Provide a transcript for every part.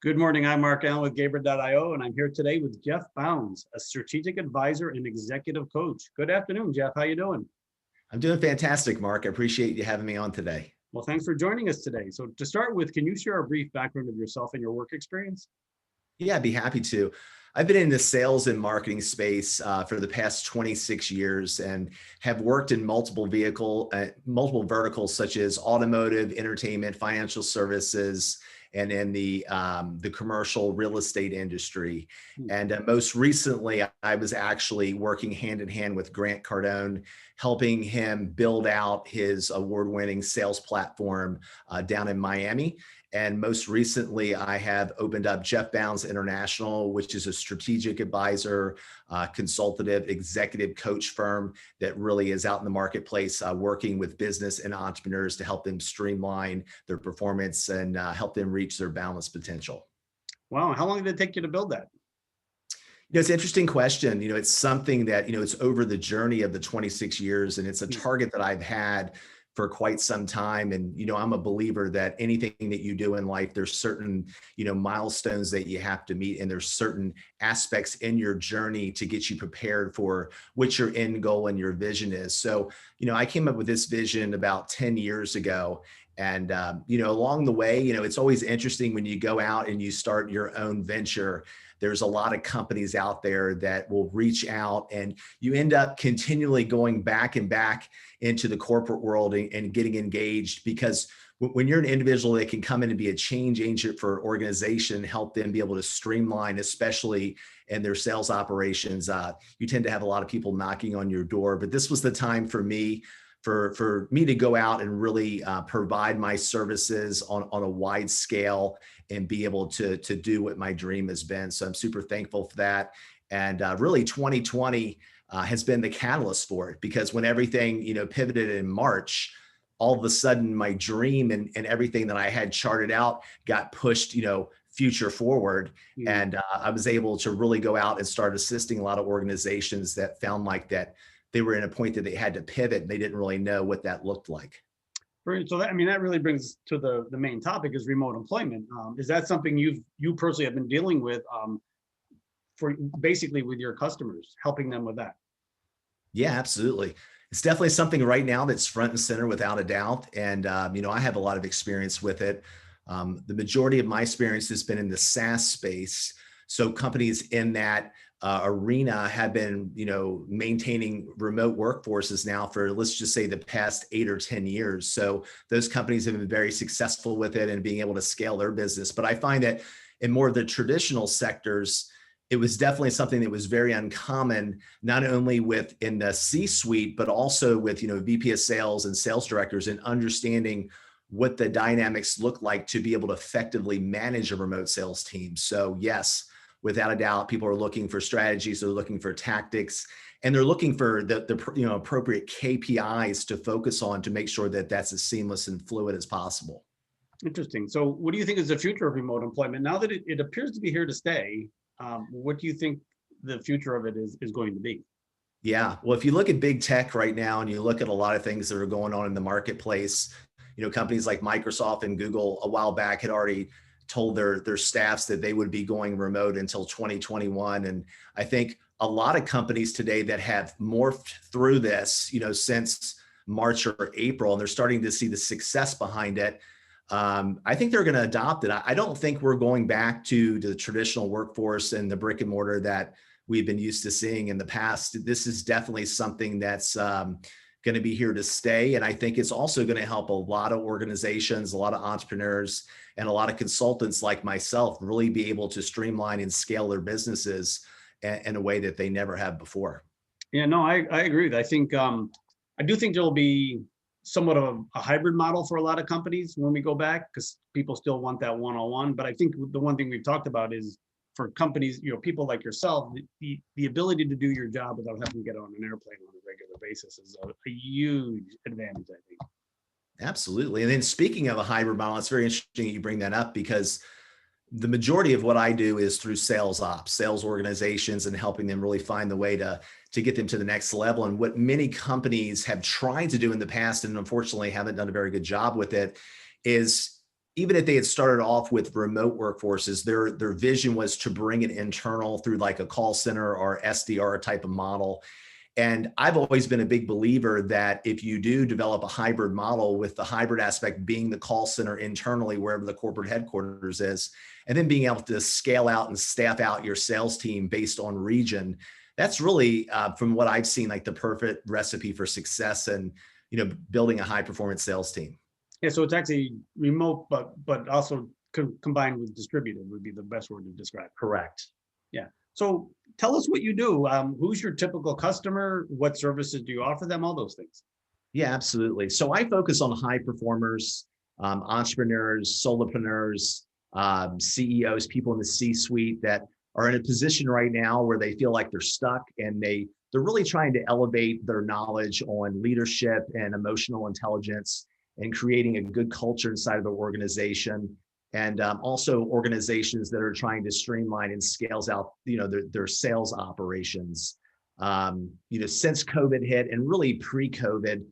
Good morning. I'm Mark Allen with Gabriel.io, and I'm here today with Jeff Bounds, a strategic advisor and executive coach. Good afternoon, Jeff. How you doing? I'm doing fantastic, Mark. I appreciate you having me on today. Well, thanks for joining us today. So to start with, can you share a brief background of yourself and your work experience? Yeah, I'd be happy to. I've been in the sales and marketing space for the past 26 years and have worked in multiple verticals such as automotive, entertainment, financial services, and in the commercial real estate industry. Hmm. And most recently, I was actually working hand in hand with Grant Cardone, helping him build out his award-winning sales platform down in Miami. And most recently, I have opened up Jeff Bounds International, which is a strategic advisor, consultative, executive coach firm that really is out in the marketplace, working with business and entrepreneurs to help them streamline their performance and help them reach their boundless potential. Wow. How long did it take you to build that? It's an interesting question. It's something that, it's over the journey of the 26 years, and it's a target that I've had for quite some time. And, I'm a believer that anything that you do in life, there's certain, milestones that you have to meet. And there's certain aspects in your journey to get you prepared for what your end goal and your vision is. So, I came up with this vision about 10 years ago. And, along the way, it's always interesting when you go out and you start your own venture. There's a lot of companies out there that will reach out, and you end up continually going back and back into the corporate world and getting engaged, because when you're an individual that can come in and be a change agent for an organization, help them be able to streamline, especially in their sales operations, you tend to have a lot of people knocking on your door. But this was the time for me to go out and really provide my services on a wide scale and be able to do what my dream has been. So I'm super thankful for that. And really 2020 has been the catalyst for it, because when everything, pivoted in March, all of a sudden my dream and everything that I had charted out got pushed, future forward. And I was able to really go out and start assisting a lot of organizations that found like that they were in a point that they had to pivot and they didn't really know what that looked like. Great. So that really brings to the main topic is remote employment. Is that something you personally have been dealing with for basically with your customers, helping them with that? Yeah, absolutely. It's definitely something right now that's front and center without a doubt. And, I have a lot of experience with it. The majority of my experience has been in the SaaS space. So companies in that arena have been, maintaining remote workforces now for, let's just say, the past 8 or 10 years. So those companies have been very successful with it and being able to scale their business. But I find that in more of the traditional sectors, it was definitely something that was very uncommon, not only within the C-suite, but also with, VP of sales and sales directors, and understanding what the dynamics look like to be able to effectively manage a remote sales team. So yes, without a doubt, people are looking for strategies, they're looking for tactics, and they're looking for the appropriate KPIs to focus on to make sure that that's as seamless and fluid as possible. Interesting. So what do you think is the future of remote employment? Now that it appears to be here to stay, what do you think the future of it is going to be? Yeah, well, if you look at big tech right now and you look at a lot of things that are going on in the marketplace, companies like Microsoft and Google a while back had already told their staffs that they would be going remote until 2021. And I think a lot of companies today that have morphed through this, since March or April, and they're starting to see the success behind it. I think they're going to adopt it. I don't think we're going back to the traditional workforce and the brick and mortar that we've been used to seeing in the past. This is definitely something that's going to be here to stay. And I think it's also going to help a lot of organizations, a lot of entrepreneurs, and a lot of consultants like myself really be able to streamline and scale their businesses in a way that they never have before. Yeah, no, I agree with that. I do think there'll be somewhat of a hybrid model for a lot of companies when we go back, because people still want that one-on-one. But I think the one thing we've talked about is for companies, people like yourself, the ability to do your job without having to get on an airplane on a regular basis is a huge advantage, I think. Absolutely. And then speaking of a hybrid model, it's very interesting that you bring that up, because the majority of what I do is through sales ops, sales organizations, and helping them really find the way to get them to the next level. And what many companies have tried to do in the past, and unfortunately haven't done a very good job with it, is even if they had started off with remote workforces, their vision was to bring it internal through like a call center or SDR type of model. And I've always been a big believer that if you do develop a hybrid model, with the hybrid aspect being the call center internally, wherever the corporate headquarters is, and then being able to scale out and staff out your sales team based on region, that's really, from what I've seen, like the perfect recipe for success and, building a high performance sales team. Yeah, so it's actually remote, but also combined with distributed would be the best word to describe it. Correct. Yeah. So tell us what you do. Who's your typical customer? What services do you offer them? All those things. Yeah, absolutely. So I focus on high performers, entrepreneurs, solopreneurs, CEOs, people in the C-suite that are in a position right now where they feel like they're stuck, and they're really trying to elevate their knowledge on leadership and emotional intelligence and creating a good culture inside of the organization. And also organizations that are trying to streamline and scales out, their sales operations. Since COVID hit, and really pre-COVID,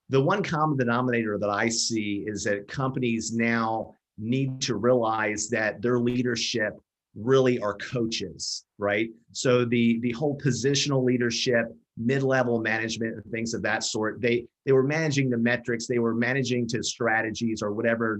the one common denominator that I see is that companies now need to realize that their leadership really are coaches, right? So the whole positional leadership, mid-level management, and things of that sort, they were managing the metrics, they were managing to strategies or whatever,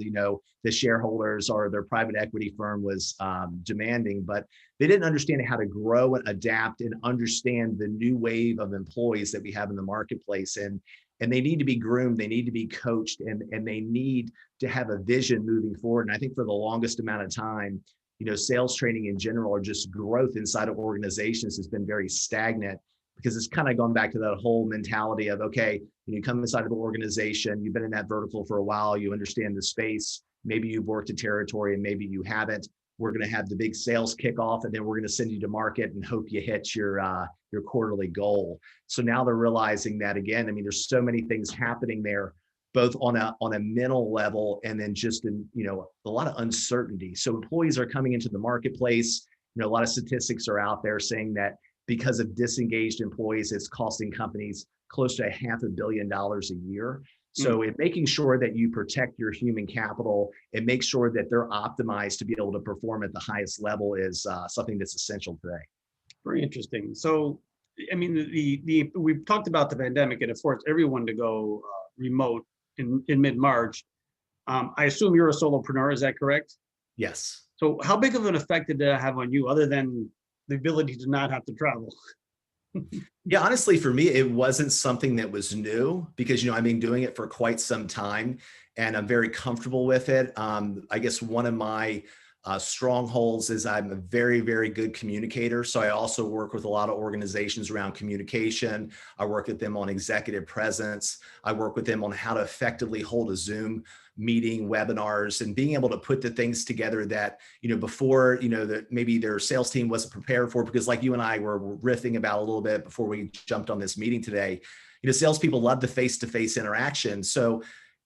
the shareholders or their private equity firm was demanding, but they didn't understand how to grow and adapt and understand the new wave of employees that we have in the marketplace. And they need to be groomed, they need to be coached, and they need to have a vision moving forward. And I think for the longest amount of time, sales training in general, or just growth inside of organizations, has been very stagnant, because it's kind of gone back to that whole mentality of, okay, you come inside of an organization, you've been in that vertical for a while, you understand the space, maybe you've worked a territory and maybe you haven't. We're going to have the big sales kickoff, and then we're going to send you to market and hope you hit your quarterly goal. So now they're realizing that, again, there's so many things happening there, both on a mental level, and then just in, a lot of uncertainty. So employees are coming into the marketplace. A lot of statistics are out there saying that because of disengaged employees, it's costing companies close to $500 million a year. So in making sure that you protect your human capital and make sure that they're optimized to be able to perform at the highest level is something that's essential today. Very interesting. So, we've talked about the pandemic, and it forced everyone to go remote in mid-March. I assume you're a solopreneur, is that correct? Yes. So how big of an effect did that have on you, other than the ability to not have to travel? Yeah, honestly, for me, it wasn't something that was new, because, I've been doing it for quite some time and I'm very comfortable with it. I guess one of my strongholds is I'm a very, very good communicator. So I also work with a lot of organizations around communication. I work with them on executive presence. I work with them on how to effectively hold a Zoom meeting, webinars, and being able to put the things together that, before, that maybe their sales team wasn't prepared for. Because like you and I were riffing about a little bit before we jumped on this meeting today, salespeople love the face-to-face interaction. So,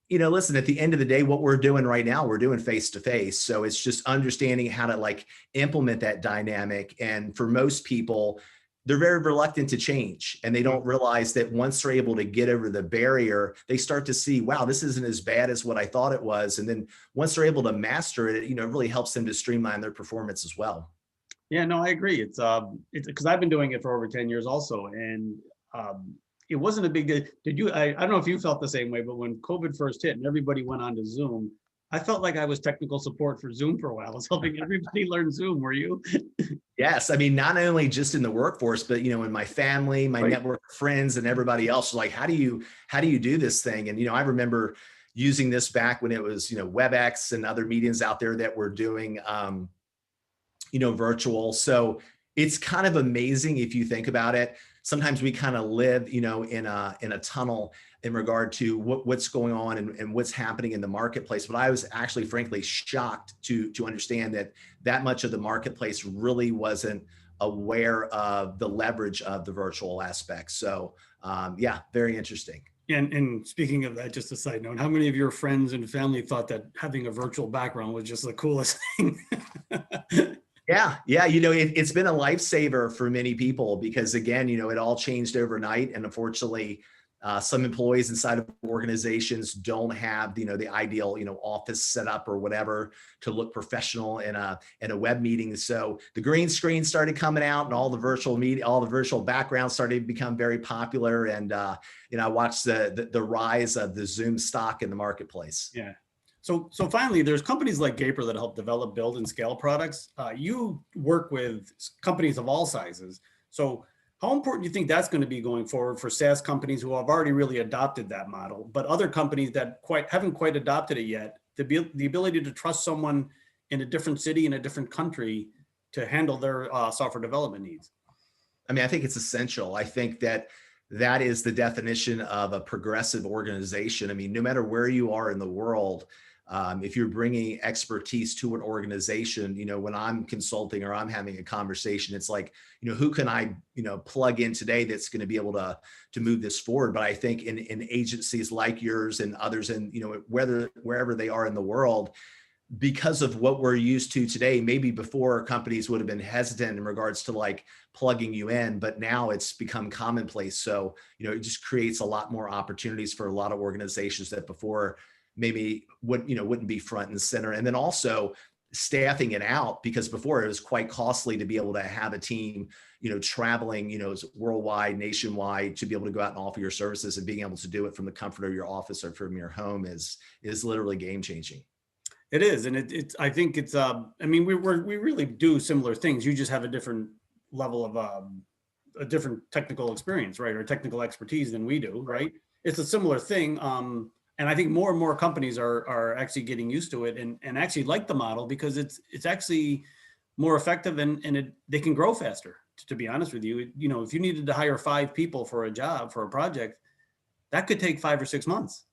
listen, at the end of the day, what we're doing right now, we're doing face-to-face. So it's just understanding how to implement that dynamic. And for most people, they're very reluctant to change, and they don't realize that once they're able to get over the barrier, they start to see, wow, this isn't as bad as what I thought it was. And then once they're able to master it, it really helps them to streamline their performance as well. Yeah, no, I agree. It's because I've been doing it for over 10 years also. And it wasn't a big deal. I don't know if you felt the same way, but when COVID first hit and everybody went on to Zoom, I felt like I was technical support for Zoom for a while. I was helping everybody learn Zoom. Were you? Yes. Not only just in the workforce, but, in my family, my network of friends, and everybody else was like, how do you do this thing? And, I remember using this back when it was, WebEx and other mediums out there that were doing, virtual. So it's kind of amazing if you think about it. Sometimes we kind of live, in a tunnel in regard to what's going on and what's happening in the marketplace. But I was actually, frankly, shocked to understand that much of the marketplace really wasn't aware of the leverage of the virtual aspect. So yeah, very interesting. And speaking of that, just a side note, how many of your friends and family thought that having a virtual background was just the coolest thing? Yeah. It's been a lifesaver for many people, because again, it all changed overnight. And unfortunately, Some employees inside of organizations don't have, the ideal, office setup or whatever to look professional in a web meeting. So the green screen started coming out, and all the virtual media, all the virtual backgrounds started to become very popular. And I watched the rise of the Zoom stock in the marketplace. Yeah. So finally, there's companies like Gaper that help develop, build, and scale products. You work with companies of all sizes. So how important do you think that's going to be going forward for SaaS companies who have already really adopted that model, but other companies that haven't quite adopted it yet, the ability to trust someone in a different city, in a different country to handle their software development needs? I mean, I think it's essential. I think that is the definition of a progressive organization. I mean, no matter where you are in the world, if you're bringing expertise to an organization, when I'm consulting or I'm having a conversation, it's like, who can I, plug in today that's going to be able to move this forward? But I think in agencies like yours and others, and wherever they are in the world, because of what we're used to today, maybe before companies would have been hesitant in regards to like plugging you in, but now it's become commonplace. So, it just creates a lot more opportunities for a lot of organizations that before maybe wouldn't be front and center. And then also staffing it out, because before it was quite costly to be able to have a team, traveling, worldwide, nationwide, to be able to go out and offer your services, and being able to do it from the comfort of your office or from your home is literally game changing. It is, and I think it's. I mean, we really do similar things. You just have a different level of a different technical experience, right, or technical expertise than we do, right? It's a similar thing, and I think more and more companies are actually getting used to it and actually like the model, because it's actually more effective and they can grow faster. To be honest with you, if you needed to hire 5 people for a job, for a project, that could take 5 or 6 months.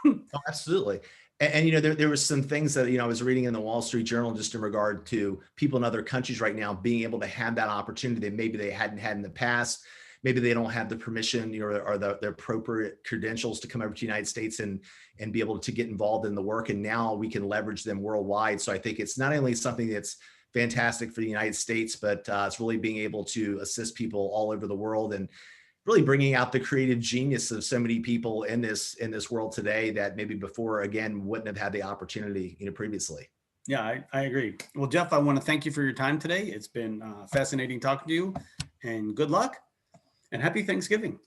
Oh, absolutely. And there was some things that I was reading in the Wall Street Journal just in regard to people in other countries right now being able to have that opportunity that maybe they hadn't had in the past. Maybe they don't have the permission or the appropriate credentials to come over to the United States and be able to get involved in the work. And now we can leverage them worldwide. So I think it's not only something that's fantastic for the United States, but it's really being able to assist people all over the world and really bringing out the creative genius of so many people in this world today that maybe before, again, wouldn't have had the opportunity, previously. Yeah, I agree. Well, Jeff, I want to thank you for your time today. It's been fascinating talking to you, and good luck and happy Thanksgiving.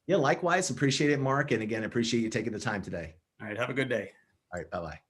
Yeah, likewise. Appreciate it, Mark. And again, appreciate you taking the time today. All right. Have a good day. All right. Bye-bye.